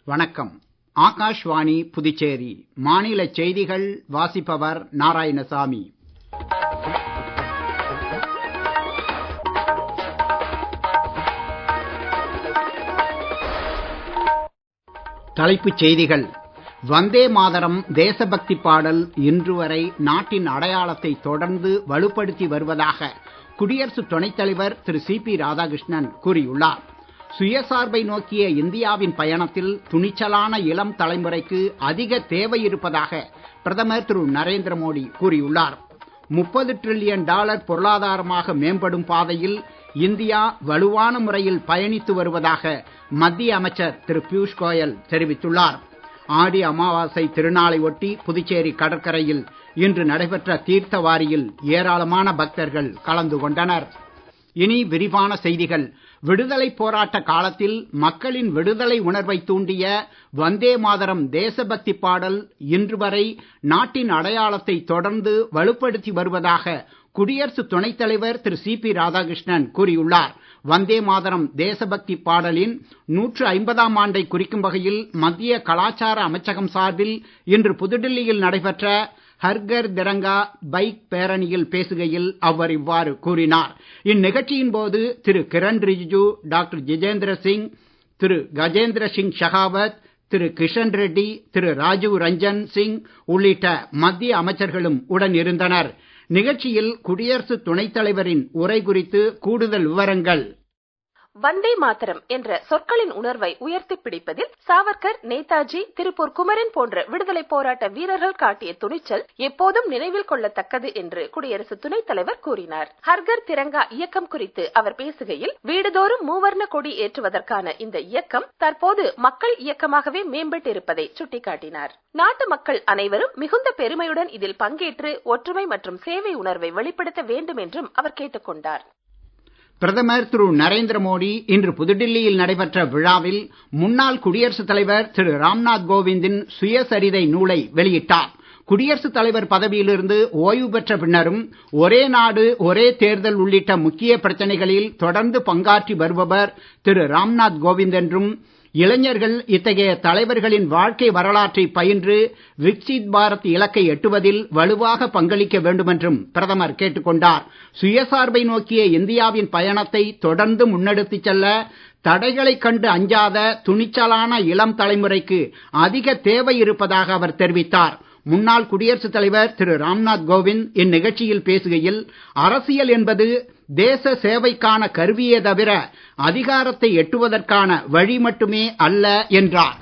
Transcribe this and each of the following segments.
வணக்கம். ஆகாஷ்வாணி புதுச்சேரி. மாநிலச் செய்திகள் வாசிப்பவர் நாராயணசாமி. தலைப்புச் செய்திகள். வந்தே மாதரம் தேசபக்தி பாடல் இன்று வரை நாட்டின் அடையாளத்தை தொடர்ந்து வலுப்படுத்தி வருவதாக குடியரசு துணைத் தலைவர் திரு சி.பி. ராதாகிருஷ்ணன் கூறியுள்ளார். சுயசார்பை நோக்கிய இந்தியாவின் பயணத்தில் துணிச்சலான இளம் தலைமுறைக்கு அதிக தேவை இருப்பதாக பிரதமர் திரு நரேந்திர மோடி கூறியுள்ளார். $30 டிரில்லியன் பொருளாதாரமாக மேம்படும் பாதையில் இந்தியா வலுவான முறையில் பயணித்து வருவதாக மத்திய அமைச்சர் திரு பியூஷ் கோயல் தெரிவித்துள்ளார். ஆடி அமாவாசை திருநாளை ஒட்டி புதுச்சேரி கடற்கரையில் இன்று நடைபெற்ற தீர்த்தவாரியில் ஏராளமான பக்தர்கள் கலந்து கொண்டனர். இனி விரிவான செய்திகள். விடுதலை போராட்ட காலத்தில் மக்களின் விடுதலை உணர்வை தூண்டிய வந்தே மாதரம் தேசபக்தி பாடல் இன்று வரை நாட்டின் அடையாளத்தை தொடர்ந்து வலுப்படுத்தி வருவதாக குடியரசு துணைத் தலைவர் திரு சி.பி. ராதாகிருஷ்ணன் கூறியுள்ளார். வந்தே மாதரம் தேசபக்தி பாடலின் 150ஆம் ஆண்டை குறிக்கும் வகையில் மத்திய கலாச்சார அமைச்சகம் சார்பில் இன்று புதுடில்லியில் நடைபெற்ற ஹர்கர் திரங்கா பைக் பேரணியில் பேசுகையில் அவர் இவ்வாறு கூறினார். இந்நிகழ்ச்சியின் போது திரு கிரண் ரிஜிஜு, டாக்டர் ஜிதேந்திர சிங், திரு கஜேந்திர சிங் ஷெகாவத், திரு கிஷன் ரெட்டி, திரு ராஜீவ் ரஞ்சன் சிங் உள்ளிட்ட மத்திய அமைச்சர்களும் உடன் இருந்தனர். நிகழ்ச்சியில் குடியரசு துணைத் தலைவரின் உரை குறித்து கூடுதல் விவரங்கள். வந்தே மாதரம் என்ற சொற்களின் உணர்வை உயர்த்தி பிடிப்பதில் சாவர்கர், நேதாஜி, திருப்பூர் குமரன் போன்ற விடுதலை போராட்ட வீரர்கள் காட்டிய துணிச்சல் எப்போதும் நினைவில் கொள்ளத்தக்கது என்று குடியரசு துணைத் தலைவர் கூறினார். ஹர்கர் திரங்கா இயக்கம் குறித்து அவர் பேசுகையில், வீடுதோறும் மூவர்ண கொடி ஏற்றுவதற்கான இந்த இயக்கம் தற்போது மக்கள் இயக்கமாகவே மேம்பட்டு இருப்பதை சுட்டிக்காட்டினார். நாட்டு மக்கள் அனைவரும் மிகுந்த பெருமையுடன் இதில் பங்கேற்று ஒற்றுமை மற்றும் சேவை உணர்வை வெளிப்படுத்த வேண்டும் என்றும் அவர் கேட்டுக் கொண்டார். பிரதமர் திரு நரேந்திர மோடி இன்று புதுடில்லியில் நடைபெற்ற விழாவில் முன்னாள் குடியரசுத் தலைவர் திரு ராம்நாத் கோவிந்தின் சுயசரிதை நூலை வெளியிட்டார். குடியரசுத் தலைவர் பதவியிலிருந்து ஓய்வு பெற்ற பின்னரும் ஒரே நாடு ஒரே தேர்தல் உள்ளிட்ட முக்கிய பிரச்சனைகளில் தொடர்ந்து பங்காற்றி வருபவர் திரு ராம்நாத் கோவிந்த் என்றும், இளைஞர்கள் இத்தகைய தலைவர்களின் வாழ்க்கை வரலாற்றை பயின்று விக்சித் பாரத் இலக்கை எட்டுவதில் வலுவாக பங்களிக்க வேண்டும் என்றும் பிரதமர் கேட்டுக் கொண்டார். சுயசார்பை நோக்கிய இந்தியாவின் பயணத்தை தொடர்ந்து முன்னெடுத்துச் செல்ல தடைகளைக் கண்டு அஞ்சாத துணிச்சலான இளம் தலைமுறைக்கு அதிக தேவை இருப்பதாக அவர் தெரிவித்தார். முன்னாள் குடியரசுத் தலைவர் திரு ராம்நாத் கோவிந்த் இந்நிகழ்ச்சியில் பேசுகையில், அரசியல் என்பது தேச சேவைக்கான கருவியே தவிர அதிகாரத்தை எட்டுவதற்கான வழி மட்டுமே அல்ல என்றார்.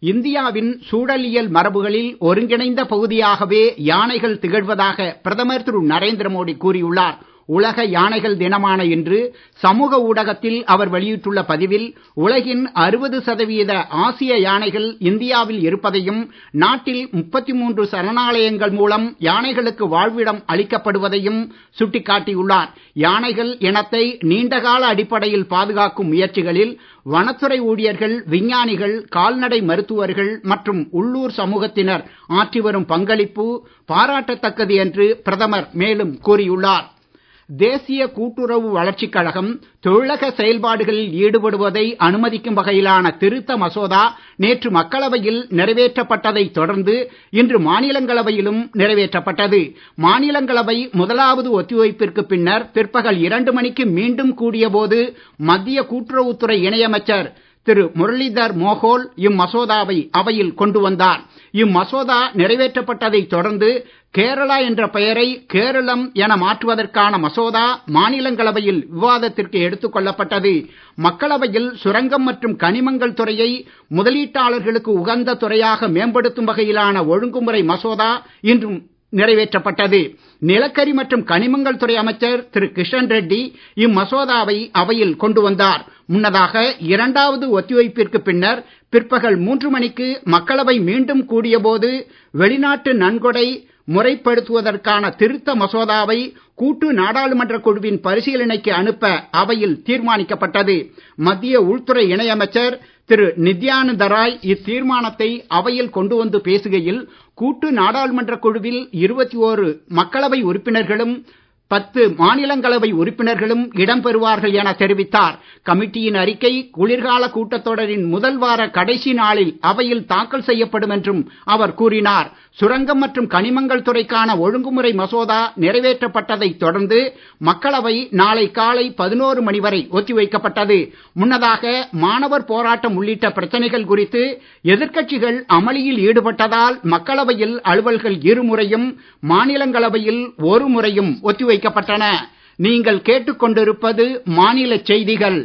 இந்தியாவின் சூழலியல் மரபுகளில் ஒருங்கிணைந்த பகுதியாகவே யானைகள் திகழ்வதாக பிரதமர் திரு நரேந்திர மோடி கூறியுள்ளார். உலக யானைகள் தினமான இன்று சமூக ஊடகத்தில் அவர் வெளியிட்டுள்ள பதிவில், உலகின் 60% ஆசிய யானைகள் இந்தியாவில் இருப்பதையும், நாட்டில் 33 சரணாலயங்கள் மூலம் யானைகளுக்கு வாழ்விடம் அளிக்கப்படுவதையும் சுட்டிக்காட்டியுள்ளார். யானைகள் இனத்தை நீண்டகால அடிப்படையில் பாதுகாக்கும் முயற்சிகளில் வனத்துறை ஊழியர்கள், விஞ்ஞானிகள், கால்நடை மருத்துவர்கள் மற்றும் உள்ளூர் சமூகத்தினர் ஆற்றி வரும் பங்களிப்பு பாராட்டத்தக்கது என்று பிரதமர் மேலும் கூறியுள்ளார். தேசிய கூட்டுறவு வளர்ச்சிக் கழகம் தொழிலக செயல்பாடுகளில் ஈடுபடுவதை அனுமதிக்கும் வகையிலான திருத்த மசோதா நேற்று மக்களவையில் நிறைவேற்றப்பட்டதை தொடர்ந்து இன்று மாநிலங்களவையிலும் நிறைவேற்றப்பட்டது. மாநிலங்களவை முதலாவது ஒத்திவைப்பிற்கு பின்னர் பிற்பகல் 2 மணிக்கு மீண்டும் கூடிய போது மத்திய கூட்டுறவுத்துறை இணையமைச்சர் திரு முரளிதர் மோகோல் இம்மசோதாவை அவையில் கொண்டு வந்தார். இம்மசோதா நிறைவேற்றப்பட்டதை தொடர்ந்து கேரளா என்ற பெயரை கேரளம் என மாற்றுவதற்கான மசோதா மாநிலங்களவையில் விவாதத்திற்கு எடுத்துக் கொள்ளப்பட்டது. மக்களவையில் சுரங்கம் மற்றும் கனிமங்கள் துறையை முதலீட்டாளர்களுக்கு உகந்த துறையாக மேம்படுத்தும் வகையிலான ஒழுங்குமுறை மசோதா இன்றும் நிறைவேற்றப்பட்டது. நிலக்கரி மற்றும் கனிமங்கள் துறை அமைச்சர் திரு கிஷன் ரெட்டி இம்மசோதாவை அவையில் கொண்டு வந்தார். முன்னதாக 2வது ஒத்திவைப்பிற்கு பின்னர் பிற்பகல் 3 மணிக்கு மக்களவை மீண்டும் கூடிய போது வெளிநாட்டு நன்கொடை முறைப்படுத்துவதற்கான திருத்த மசோதாவை கூட்டு நாடாளுமன்ற குழுவின் பரிசீலனைக்கு அனுப்ப அவையில் தீர்மானிக்கப்பட்டது. மத்திய உள்துறை இணையமைச்சர் திரு நித்யானந்த ராய் இத்தீர்மானத்தை அவையில் கொண்டு வந்து பேசுகையில், கூட்டு நாடாளுமன்ற குழுவில் 21 மக்களவை உறுப்பினர்களும் 10 மாநிலங்களவை உறுப்பினர்களும் இடம்பெறுவார்கள் என தெரிவித்தார். கமிட்டியின் அறிக்கை குளிர்கால கூட்டத்தொடரின் முதல் வார கடைசி நாளில் அவையில் தாக்கல் செய்யப்படும் என்றும் அவர் கூறினார். சுரங்கம் மற்றும் கனிமங்கள் துறைக்கான ஒழுங்குமுறை மசோதா நிறைவேற்றப்பட்டதை தொடர்ந்து மக்களவை நாளை காலை 11 மணி வரை ஒத்திவைக்கப்பட்டது. முன்னதாக மாணவர் போராட்டம் உள்ளிட்ட பிரச்சனைகள் குறித்து எதிர்க்கட்சிகள் அமளியில் ஈடுபட்டதால் மக்களவையில் அலுவல்கள் இருமுறையும் மாநிலங்களவையில் ஒரு முறையும் ஒத்திவைக்கப்பட்டன. நீங்கள் கேட்டுக்கொண்டிருப்பது மாநில செய்திகள்.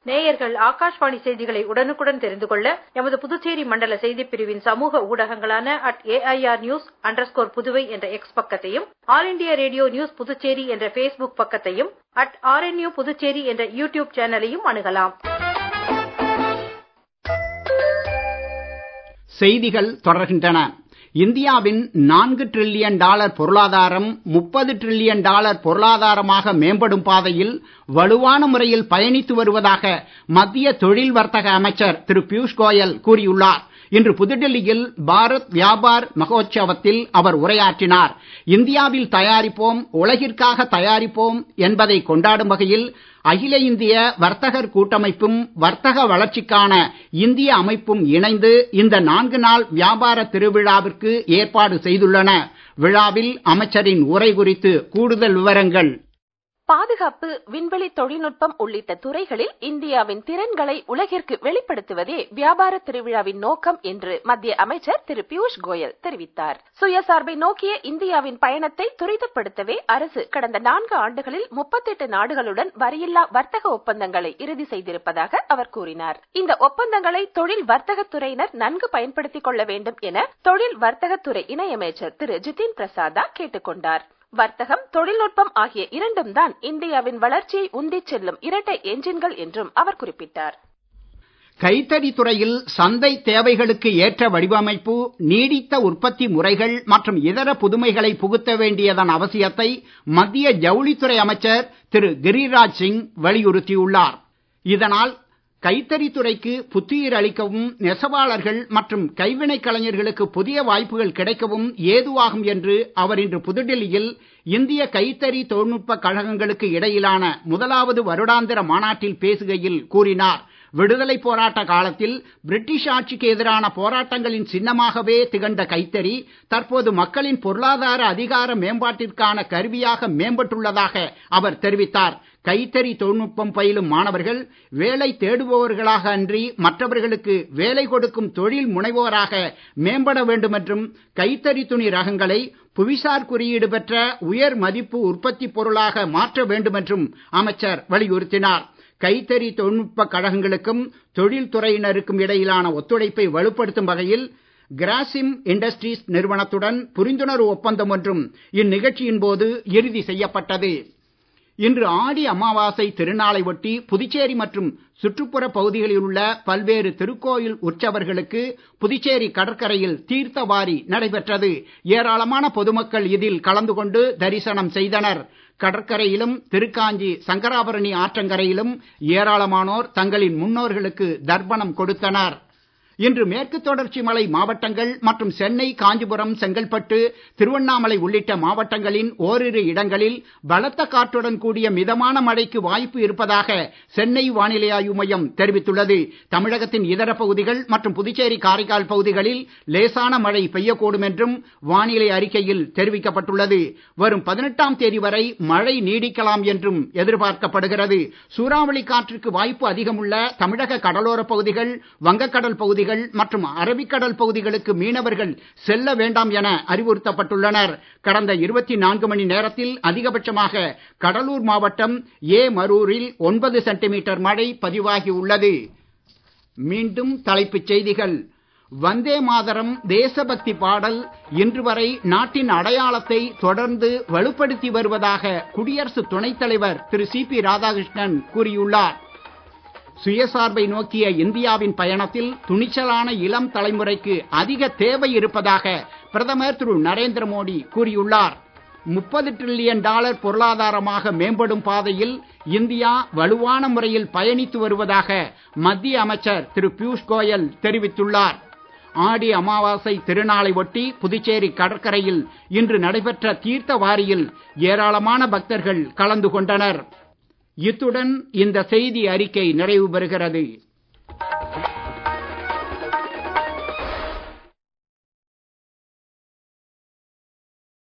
நேயர்கள் ஆகாஷ்வாணி செய்திகளை உடனுக்குடன் தெரிந்து கொள்ள எமது புதுச்சேரி மண்டல செய்திப் பிரிவின் சமூக ஊடகங்களான @AIRnews_புதுவை என்ற எக்ஸ் பக்கத்தையும், all India radio news Puducherry என்ற Facebook பக்கத்தையும், @RNU புதுச்சேரி என்ற யூடியூப் சேனலையும் அணுகலாம். செய்திகள் தொடர்கின்றன. இந்தியாவின் $4 டிரில்லியன் பொருளாதாரம் $30 டிரில்லியன் பொருளாதாரமாக மேம்படும் பாதையில் வலுவான முறையில் பயணித்து வருவதாக மத்திய தொழில் வர்த்தக அமைச்சர் திரு பியூஷ் கோயல் கூறியுள்ளார். இன்று புதுடெல்லியில் பாரத் வியாபார் மகோத்சவத்தில் அவர் உரையாற்றினார். இந்தியாவில் தயாரிப்போம், உலகிற்காக தயாரிப்போம் என்பதை கொண்டாடும் வகையில் அகில இந்திய வர்த்தகர் கூட்டமைப்பும் வர்த்தக வளர்ச்சிக்கான இந்திய அமைப்பும் இணைந்து இந்த 4 நாள் வியாபார திருவிழாவிற்கு ஏற்பாடு செய்துள்ளன. விழாவில் அமைச்சரின் உரை குறித்து கூடுதல் விவரங்கள். பாதுகாப்பு, விண்வெளி தொழில்நுட்பம் உள்ளிட்ட துறைகளில் இந்தியாவின் திறன்களை உலகிற்கு வெளிப்படுத்துவதே வியாபார திருவிழாவின் நோக்கம் என்று மத்திய அமைச்சர் திரு பியூஷ் கோயல் தெரிவித்தார். சுயசார்பை நோக்கிய இந்தியாவின் பயணத்தை துரிதப்படுத்தவே அரசு கடந்த 4 ஆண்டுகளில் 38 நாடுகளுடன் வரியில்லா வர்த்தக ஒப்பந்தங்களை இறுதி செய்திருப்பதாக அவர் கூறினார். இந்த ஒப்பந்தங்களை தொழில் வர்த்தகத்துறையினர் நன்கு பயன்படுத்திக் கொள்ள வேண்டும் என தொழில் வர்த்தகத்துறை இணையமைச்சர் திரு ஜிதின் பிரசாதா கேட்டுக் கொண்டார். வர்த்தகம், தொழில்நுட்பம் ஆகிய இரண்டும் தான் இந்தியாவின் வளர்ச்சியை உந்திச் செல்லும் இரட்டை என்ஜின்கள் என்றும் அவர் குறிப்பிட்டார். கைத்தறி துறையில் சந்தை தேவைகளுக்கு ஏற்ற வடிவமைப்பு, நீடித்த உற்பத்தி முறைகள் மற்றும் இதர புதுமைகளை புகுத்த வேண்டியதன் அவசியத்தை மத்திய ஜவுளித்துறை அமைச்சர் திரு கிரிராஜ் சிங் வலியுறுத்தியுள்ளார். இதனால் கைத்தறித்துறைக்கு புத்துயிர் அளிக்கவும், நெசவாளர்கள் மற்றும் கைவினைக் கலைஞர்களுக்கு புதிய வாய்ப்புகள் கிடைக்கவும் ஏதுவாகும் என்று அவர் இன்று புதுடெல்லியில் இந்திய கைத்தறி தொழில்நுட்ப கழகங்களுக்கு இடையிலான முதலாவது வருடாந்திர மாநாட்டில் பேசுகையில் கூறினார். விடுதலை போராட்ட காலத்தில் பிரிட்டிஷ் ஆட்சிக்கு எதிரான போராட்டங்களின் சின்னமாகவே திகழ்ந்த கைத்தறி தற்போது மக்களின் பொருளாதார அதிகார மேம்பாட்டிற்கான கருவியாக மேம்பட்டுள்ளதாக அவர் தெரிவித்தார். கைத்தறி தொழில்நுட்பம் பயிலும் மாணவர்கள் வேலை தேடுபவர்களாக அன்றி மற்றவர்களுக்கு வேலை கொடுக்கும் தொழில் முனைவோராக மேம்பட வேண்டும் என்றும், கைத்தறி துணி ரகங்களை புவிசார் குறியீடு பெற்ற உயர் மதிப்பு உற்பத்தி பொருளாக மாற்ற வேண்டும் என்றும் அமைச்சர் வலியுறுத்தினார். கைத்தறி தொழில்நுட்ப கழகங்களுக்கும் தொழில்துறையினருக்கும் இடையிலான ஒத்துழைப்பை வலுப்படுத்தும் வகையில் கிராசிம் இண்டஸ்ட்ரீஸ் நிறுவனத்துடன் புரிந்துணர்வு ஒப்பந்தம் ஒன்றும் இந்நிகழ்ச்சியின் போது இறுதி செய்யப்பட்டது. இன்று ஆடி அமாவாசை திருநாளை ஒட்டி புதுச்சேரி மற்றும் சுற்றுப்புற பகுதிகளில் உள்ள பல்வேறு திருக்கோயில் உற்சவர்களுக்கு புதுச்சேரி கடற்கரையில் தீர்த்தவாரி நடைபெற்றது. ஏராளமான பொதுமக்கள் இதில் கலந்து கொண்டு தரிசனம் செய்தனர். கடற்கரையிலும் திருக்காஞ்சி சங்கராபரணி ஆற்றங்கரையிலும் ஏராளமானோர் தங்களின் முன்னோர்களுக்கு தர்ப்பணம் கொடுத்தனர். இன்று மேற்கு தொடர்ச்சி மலை மாவட்டங்கள் மற்றும் சென்னை, காஞ்சிபுரம், செங்கல்பட்டு, திருவண்ணாமலை உள்ளிட்ட மாவட்டங்களின் ஓரிரு இடங்களில் பலத்த காற்றுடன் கூடிய மிதமான மழைக்கு வாய்ப்பு இருப்பதாக சென்னை வானிலை ஆய்வு மையம் தெரிவித்துள்ளது. தமிழகத்தின் இதர பகுதிகள் மற்றும் புதுச்சேரி, காரைக்கால் பகுதிகளில் லேசான மழை பெய்யக்கூடும் என்றும் வானிலை அறிக்கையில் தெரிவிக்கப்பட்டுள்ளது. வரும் 18ஆம் தேதி வரை மழை நீடிக்கலாம் என்றும் எதிர்பார்க்கப்படுகிறது. சூறாவளி காற்றுக்கு வாய்ப்பு அதிகமுள்ள தமிழக கடலோர பகுதிகள், வங்கக்கடல் பகுதிகள் மற்றும் அரபிக்கடல் பகுதிகளுக்கு மீனவர்கள் செல்ல வேண்டாம் என அறிவுறுத்தப்பட்டுள்ளனர். கடந்த 24 மணி நேரத்தில் அதிகபட்சமாக கடலூர் மாவட்டம் மரூரில் 9 சென்டிமீட்டர் மழை பதிவாகி உள்ளது. மீண்டும் தலைப்புச் செய்திகள். வந்தே மாதரம் தேசபக்தி பாடல் இன்று வரை நாட்டின் அடையாளத்தை தொடர்ந்து வலுப்படுத்தி வருவதாக குடியரசு துணைத் தலைவர் திரு சி.பி. ராதாகிருஷ்ணன் கூறியுள்ளார். சுயசார்பை நோக்கிய இந்தியாவின் பயணத்தில் துணிச்சலான இளம் தலைமுறைக்கு அதிக தேவை இருப்பதாக பிரதமர் திரு நரேந்திர மோடி கூறியுள்ளார். $30 டிரில்லியன் பொருளாதாரமாக மேம்படும் பாதையில் இந்தியா வலுவான முறையில் பயணித்து வருவதாக மத்திய அமைச்சர் திரு பியூஷ் கோயல் தெரிவித்துள்ளார். ஆடி அமாவாசை திருநாளை ஒட்டி புதுச்சேரி கடற்கரையில் இன்று நடைபெற்ற தீர்த்த வாரியில் ஏராளமான பக்தர்கள் கலந்து கொண்டனர். இத்துடன் இந்த செய்தி அறிக்கை நிறைவு பெறுகிறது.